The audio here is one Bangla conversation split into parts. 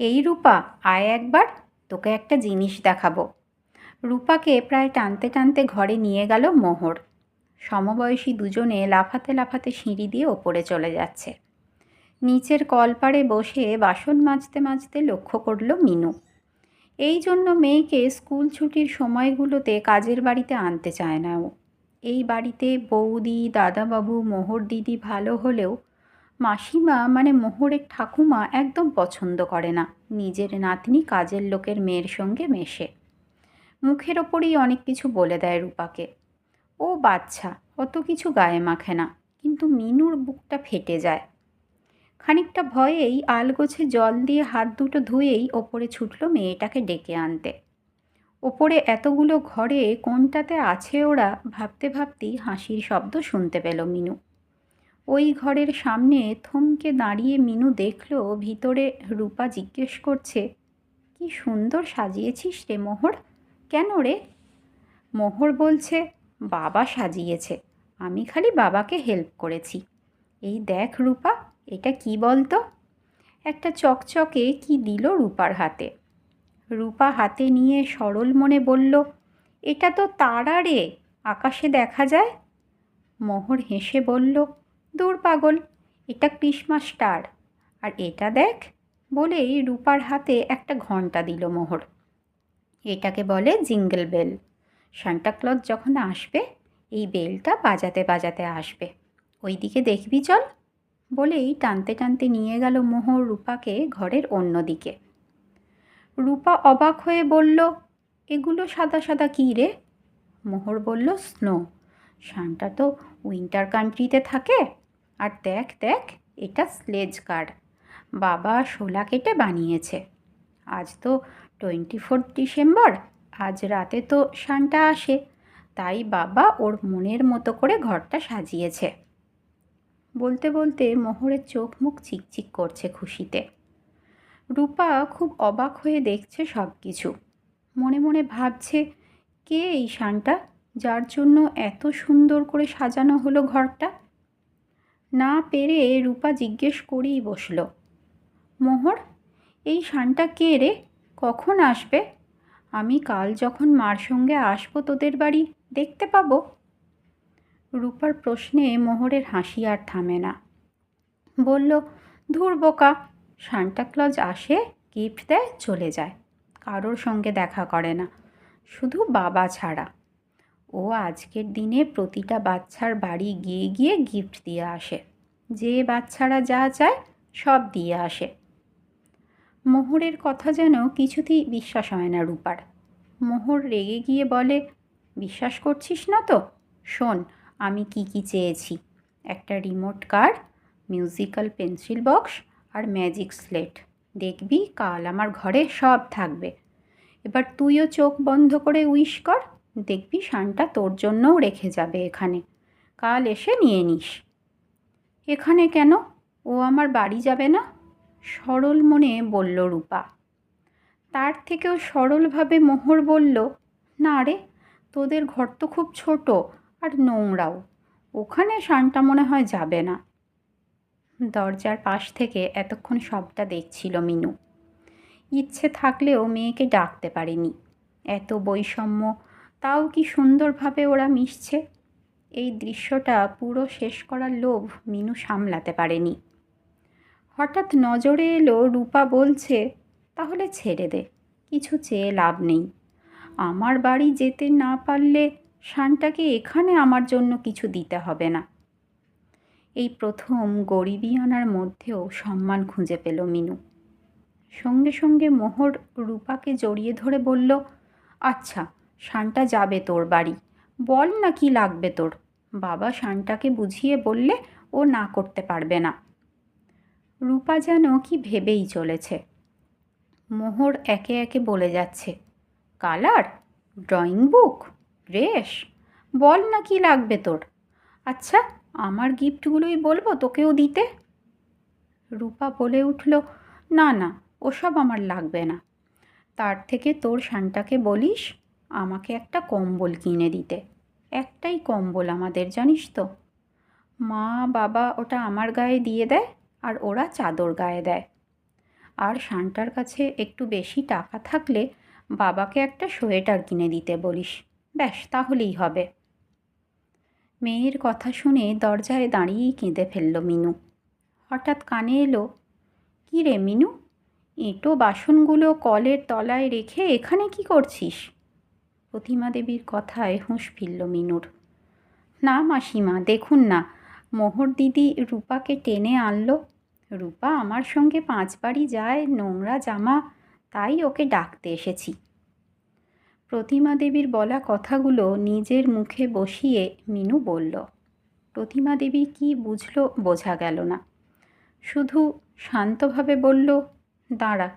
এই রূপা, আয় একবার, তোকে একটা জিনিস দেখাবো। রূপাকে প্রায় টানতে টানতে ঘরে নিয়ে গেল মোহর। সমবয়সী দুজনে লাফাতে লাফাতে সিঁড়ি দিয়ে ওপরে চলে যাচ্ছে। নিচের কলপাড়ে বসে বাসন মাজতে মাজতে লক্ষ্য করল মিনু। এই জন্য মেয়েকে স্কুল ছুটির সময়গুলোতে কাজের বাড়িতে আনতে চায় না ও। এই বাড়িতে বৌদি, দাদাবাবু, মোহর দিদি ভালো হলেও মাসিমা মানে মোহরের ঠাকুমা একদম পছন্দ করে না নিজের নাতনি কাজের লোকের মেয়ের সঙ্গে মেশে। মুখের ওপরেই অনেক কিছু বলে দেয় রূপাকে। ও বাচ্চা, অত কিছু গায়ে মাখে না, কিন্তু মিনুর বুকটা ফেটে যায়। খানিকটা ভয়েই আলগোছে জল দিয়ে হাত দুটো ধুয়েই ওপরে ছুটল মেয়েটাকে ডেকে আনতে। ওপরে এতগুলো ঘরে কোনটাতে আছে ওরা ভাবতে ভাবতেই হাসির শব্দ শুনতে পেল মিনু। ওই ঘরের সামনে থমকে দাঁড়িয়ে মিনু দেখল ভিতরে রূপা জিজ্ঞেস করছে, কি সুন্দর সাজিয়েছিস রে মোহর। কেন রে? মোহর বলছে, বাবা সাজিয়েছে, আমি খালি বাবাকে হেল্প করেছি। এই দেখ রূপা, এটা কি বলতো? একটা চকচকে কি দিল রূপার হাতে। রূপা হাতে নিয়ে সরল মনে বলল, এটা তো তারা রে, আকাশে দেখা যায়। মোহর হেসে বলল, দূর পাগল, এটা ক্রিসমাস স্টার। আর এটা দেখ, বলেই রূপার হাতে একটা ঘণ্টা দিল মোহর। এটাকে বলে জিঙ্গল বেল। সান্টাক্লজ যখন আসবে এই বেলটা বাজাতে বাজাতে আসবে, ওইদিকে দেখবি চল। বলেই টানতে টানতে নিয়ে গেল মোহর রূপাকে ঘরের অন্য দিকে। রূপা অবাক হয়ে বলল, এগুলো সাদা সাদা কী রে? মোহর বলল, স্নো। সান্টা তো উইন্টার কান্ট্রিতে থাকে। আর দেখ দেখ, এটা স্লেজ কার, বাবা শোলা কেটে বানিয়েছে। আজ তো 24 ডিসেম্বর, আজ রাতে তো সান্টা আসে, তাই বাবা ওর মনের মতো করে ঘরটা সাজিয়েছে। বলতে বলতে মোহরের চোখ মুখ চিকচিক করছে খুশিতে। রূপা খুব অবাক হয়ে দেখছে সব কিছু। মনে মনে ভাবছে, কে এই সান্টা, যার জন্য এত সুন্দর করে সাজানো হলো ঘরটা। না পেরে রূপা জিজ্ঞেস করেই বসল, মোহর, এই সান্টা কে রে? কখন আসবে? আমি কাল যখন মার সঙ্গে আসবো তোদের বাড়ি, দেখতে পাবো? রূপার প্রশ্নে মোহরের হাসি আর থামে না। বলল, ধুর বোকা, সান্টাক্লজ আসে, গিফট দেয়, চলে যায়, কারোর সঙ্গে দেখা করে না, শুধু বাবা ছাড়া। ও আজকের দিনে প্রতিটা বাচ্চার বাড়ি গিয়ে গিয়ে গিফট দিয়ে আসে, যে বাচ্চারা যা চায় সব দিয়ে আসে। মোহরের কথা যেন কিছুতেই বিশ্বাস হয় না রূপার। মোহর রেগে গিয়ে বলে, বিশ্বাস করছিস না তো? শোন, আমি কি কি চেয়েছি। একটা রিমোট কার, মিউজিক্যাল পেন্সিল বক্স আর ম্যাজিক স্লেট। দেখবি কাল আমার ঘরে সব থাকবে। এবার তুইও চোখ বন্ধ করে উইশ কর, দেখবি সান্টা তোর জন্যও রেখে যাবে এখানে, কাল এসে নিয়ে নিস। এখানে কেন? ও আমার বাড়ি যাবে না? সরল মনে বলল রূপা। তার থেকেও সরলভাবে মোহর বলল, না রে, তোদের ঘর তো খুব ছোট আর নোংরাও, ওখানে সান্টা মনে হয় যাবে না। দরজার পাশ থেকে এতক্ষণ সবটা দেখছিল মিনু। ইচ্ছে থাকলেও মেয়েকে ডাকতে পারেনি। এত বৈষম্য, তাও কি সুন্দরভাবে ওরা মিশছে। এই দৃশ্যটা পুরো শেষ করার লোভ মিনু সামলাতে পারেনি। হঠাৎ নজরে এলো রূপা বলছে, তাহলে ছেড়ে দে, কিছু চেয়ে লাভ নেই। আমার বাড়ি যেতে না পারলে সান্টাকে এখানে আমার জন্য কিছু দিতে হবে না। এই প্রথম গরিবিয়ানার মধ্যেও সম্মান খুঁজে পেল মিনু। সঙ্গে সঙ্গে মোহর রূপাকে জড়িয়ে ধরে বলল, আচ্ছা, সান্টা যাবে তোর বাড়ি, বল না কি লাগবে তোর। বাবা সান্টাকে বুঝিয়ে বললে ও না করতে পারবে না। রূপা যেন কি ভেবেই চলেছে। মোহর একে একে বলে যাচ্ছে, কালার, ড্রয়িং বুক, ড্রেস, বল না কি লাগবে তোর। আচ্ছা, আমার গিফটগুলোই বলবো তোকেও দিতে। রূপা বলে উঠল, না না, ওসব আমার লাগবে না। তার থেকে তোর সান্টাকে বলিস আমাকে একটা কম্বল কিনে দিতে। একটাই কম্বল আমাদের, জানিস তো। মা বাবা ওটা আমার গায়ে দিয়ে দেয় আর ওরা চাদর গায়ে দেয়। আর শানটার কাছে একটু বেশি টাকা থাকলে বাবাকে একটা সোয়েটার কিনে দিতে বলিস, ব্যাস তাহলেই হবে। মেয়ের কথা শুনে দরজায় দাঁড়িয়েই কেঁদে ফেলল মিনু। হঠাৎ কানে এলো, কী রে মিনু, এঁটো বাসনগুলো কলের তলায় রেখে এখানে কি করছিস? প্রতিমা দেবীর কথায় হুঁশ ফিরল মিনুর। না মাসিমা, দেখুন না, মোহর দিদি রূপাকে টেনে আনলো। রূপা আমার সঙ্গে 5 বাড়ি যায় নোংরা জামা, তাই ওকে ডাকতে এসেছি। প্রতিমা দেবীর বলা কথাগুলো নিজের মুখে বসিয়ে মিনু বলল। প্রতিমা দেবী কি বুঝলো বোঝা গেল না, শুধু শান্তভাবে বলল, দাঁড়া,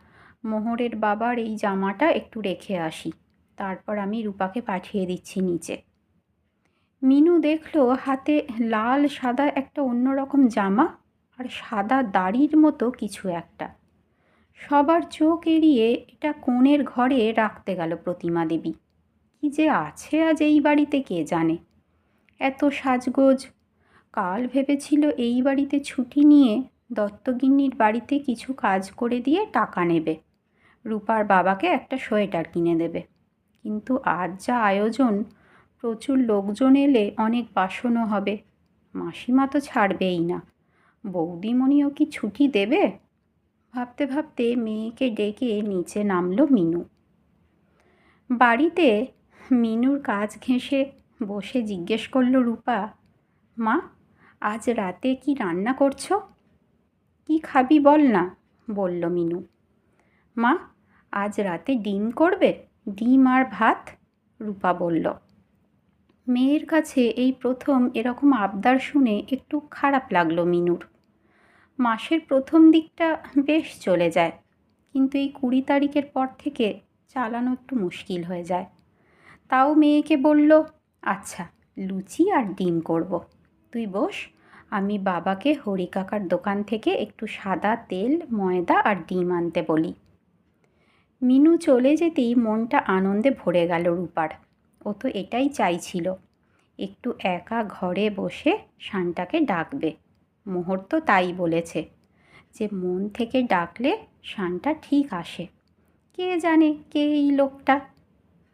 মোহরের বাবার এই জামাটা একটু রেখে আসি, তারপর আমি রূপাকে পাঠিয়ে দিচ্ছি নিচে। মিনু দেখল হাতে লাল সাদা একটা অন্যরকম জামা আর সাদা দাড়ির মতো কিছু একটা। সবার চোখ এড়িয়ে এটা কোণের ঘরে রাখতে গেল প্রতিমা দেবী। কি যে আছে আজ এই বাড়িতে কে জানে। এত সাজগোজ। কাল ভেবেছিল এই বাড়িতে ছুটি নিয়ে দত্তগিন্নির বাড়িতে কিছু কাজ করে দিয়ে টাকা নেবে, রূপার বাবাকে একটা সোয়েটার কিনে দেবে। কিন্তু আজ যা আয়োজন, প্রচুর লোকজন এলে অনেক বাসনও হবে, মাসিমা তো ছাড়বেই না, বৌদিমণিও কি ছুটি দেবে? ভাবতে ভাবতে মেয়েকে ডেকে নিচে নামলো মিনু। বাড়িতে মিনুর কাজ ঘেঁষে বসে জিজ্ঞেস করলো রূপা, মা, আজ রাতে কি রান্না করছো? কি খাবি বল না, বলল মিনু। মা, আজ রাতে ডিম করবে, ডিম আর ভাত, রূপা বলল। মেয়ের কাছে এই প্রথম এরকম আবদার শুনে একটু খারাপ লাগলো মিনুর। মাসের প্রথম দিকটা বেশ চলে যায়, কিন্তু এই 20 তারিখের পর থেকে চালানো একটু মুশকিল হয়ে যায়। তাও মেয়েকে বলল, আচ্ছা, লুচি আর ডিম করব, তুই বস, আমি বাবাকে হরি কাকার দোকান থেকে একটু সাদা তেল, ময়দা আর ডিম আনতে বলি। মিনু চলে যেতেই মনটা আনন্দে ভরে গেল রূপার। ও তো এটাই চাইছিল, একটু একা ঘরে বসে শানটাকে ডাকবে। মোহর তো তাই বলেছে, যে মন থেকে ডাকলে শানটা ঠিক আসে। কে জানে কে এই লোকটা?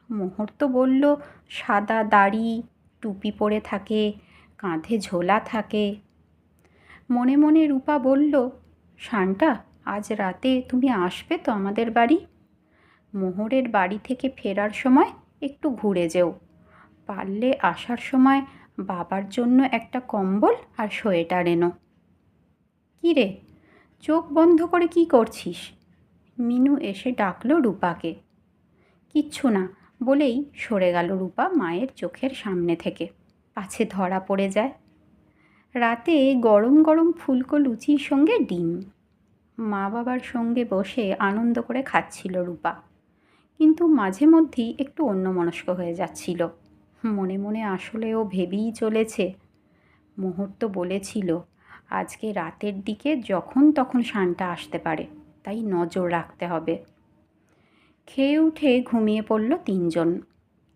মোহর তো বলল সাদা দাড়ি, টুপি পরে থাকে, কাঁধে ঝোলা থাকে। মনে মনে রূপা বলল, শানটা, আজ রাতে তুমি আসবে তো আমাদের বাড়ি? মোহরের বাড়ি থেকে ফেরার সময় একটু ঘুরে যেও, পারলে আসার সময় বাবার জন্য একটা কম্বল আর সোয়েটার এনো। কী রে, চোখ বন্ধ করে কি করছিস? মিনু এসে ডাকলো রূপাকে। কিচ্ছু না বলেই সরে গেল রূপা মায়ের চোখের সামনে থেকে, পাছে ধরা পড়ে যায়। রাতে গরম গরম ফুলকো লুচির সঙ্গে ডিম। মা বাবার সঙ্গে বসে আনন্দ করে খাচ্ছিল রূপা, কিন্তু মাঝে মধ্যেই একটু অন্যমনস্ক হয়ে যাচ্ছিল। মনে মনে আসলে ও ভেবেই চলেছে, মোহর তো বলেছিল আজকে রাতের দিকে যখন তখন শানটা আসতে পারে, তাই নজর রাখতে হবে। খেয়ে উঠে ঘুমিয়ে পড়ল 3 জন।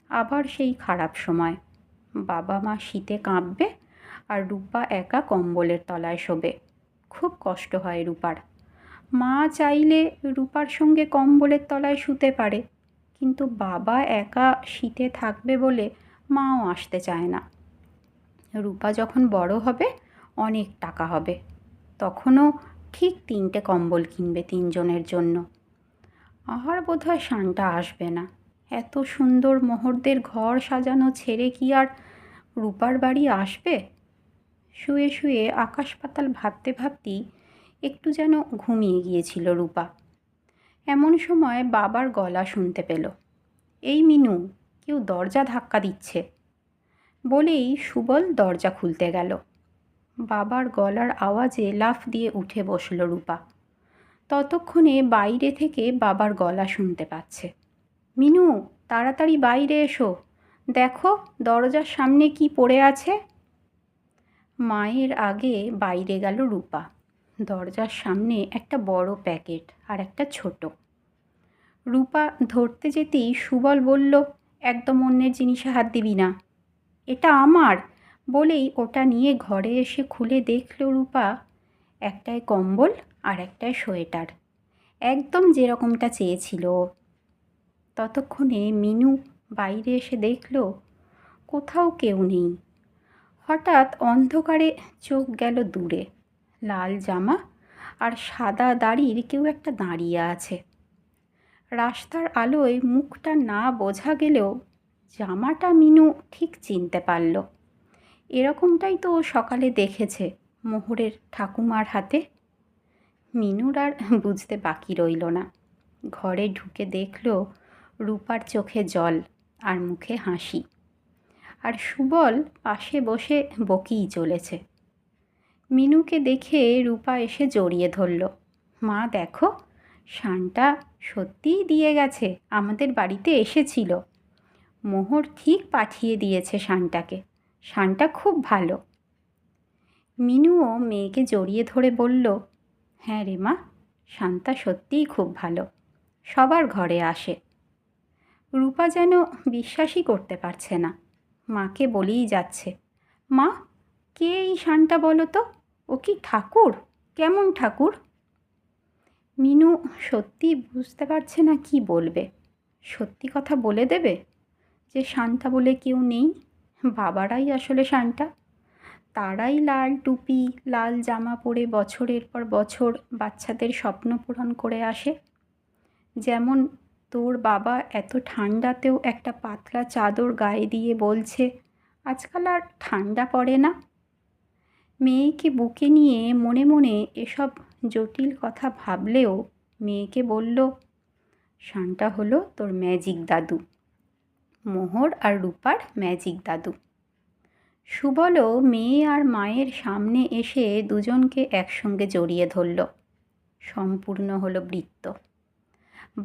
আবার সেই খারাপ সময়, বাবা মা শীতে কাঁপবে আর রূপা একা কম্বলের তলায় শোবে। খুব কষ্ট হয় রূপার। মা চাইলে রূপার সঙ্গে কম্বলের তলায় শুতে পারে, কিন্তু বাবা একা শীতে থাকবে বলে মাও আসতে চায় না। রূপা যখন বড় হবে, অনেক টাকা হবে, তখনও ঠিক 3টে কম্বল কিনবে 3 জনের জন্য। আর বোধহয় শানটা আসবে না। এত সুন্দর মোহরদের ঘর সাজানো ছেড়ে কি আর রূপার বাড়ি আসবে? শুয়ে শুয়ে আকাশ পাতাল ভাবতে ভাবতেই একটু যেন ঘুমিয়ে গিয়েছিল রূপা। এমন সময় বাবার গলা শুনতে পেল। এই মিনু, কেউ দরজা ধাক্কা দিচ্ছে, বলেই সুবল দরজা খুলতে গেল। বাবার গলার আওয়াজে লাফ দিয়ে উঠে বসল রূপা। ততক্ষণে বাইরে থেকে বাবার গলা শুনতে পাচ্ছে। মিনু, তাড়াতাড়ি বাইরে এসো, দেখো দরজার সামনে কি পড়ে আছে। মায়ের আগে বাইরে গেল রূপা। দরজার সামনে একটা বড় প্যাকেট আর একটা ছোট। রূপা ধরতে যেতেই সুবল বলল, একদম অন্যের জিনিসে হাত দিবি না, এটা আমার, বলেই ওটা নিয়ে ঘরে এসে খুলে দেখল রূপা, একটায় কম্বল আর একটায় সোয়েটার। একদম যেরকমটা চেয়েছিল। ততক্ষণে মিনু বাইরে এসে দেখল কোথাও কেউ নেই। হঠাৎ অন্ধকারে চোখ গেল দূরে, লাল জামা আর সাদা দাড়ির কেউ একটা দাঁড়িয়ে আছে। রাস্তার আলোয় মুখটা না বোঝা গেলেও জামাটা মিনু ঠিক চিনতে পারল। এরকমটাই তো ও সকালে দেখেছে মোহরের ঠাকুমার হাতে। মিনুর আর বুঝতে বাকি রইল না। ঘরে ঢুকে দেখল রূপার চোখে জল আর মুখে হাসি, আর সুবল পাশে বসে বকেই চলেছে। মিনুকে দেখে রূপা এসে জড়িয়ে ধরল। মা দেখো, শানটা সত্যিই দিয়ে গেছে, আমাদের বাড়িতে এসেছিল। মোহর ঠিক পাঠিয়ে দিয়েছে শানটাকে, শানটা খুব ভালো। মিনুও মেয়েকে জড়িয়ে ধরে বলল, হ্যাঁ রে মা, শান্তা সত্যিই খুব ভালো, সবার ঘরে আসে। রূপা যেন বিশ্বাসই করতে পারছে না, মাকে বলেই যাচ্ছে, মা কে এই শানটা বলো তো, ও কি ঠাকুর? কেমন ঠাকুর? মিনু সত্যি বুঝতে পারছে না কি বলবে। সত্যি কথা বলে দেবে যে শান্তা বলে কেউ নেই, বাবারাই আসলে শান্তা। তারাই লাল টুপি লাল জামা পরে বছরের পর বছর বাচ্চাদের স্বপ্ন পূরণ করে আসে। যেমন তোর বাবা এত ঠান্ডাতেও একটা পাতলা চাদর গায়ে দিয়ে বলছে আজকাল আর ঠান্ডা পড়ে না। মেয়েকে বুকে নিয়ে মনে মনে এসব জটিল কথা ভাবলেও মেয়েকে বলল, শানটা হলো তোর ম্যাজিক দাদু, মোহর আর রূপার ম্যাজিক দাদু। সুবলও মেয়ে আর মায়ের সামনে এসে দুজনকে একসঙ্গে জড়িয়ে ধরল। সম্পূর্ণ হলো বৃত্ত।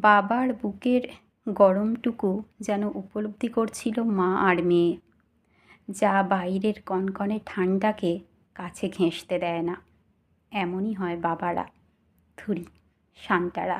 বাবার বুকের গরমটুকু যেন উপলব্ধি করছিল মা আর মেয়ে, যা বাইরের কনকনে ঠান্ডাকে কাছে ঘেঁষতে দেয় না। এমনই হয় বাবারা, থুরি শান্তারা।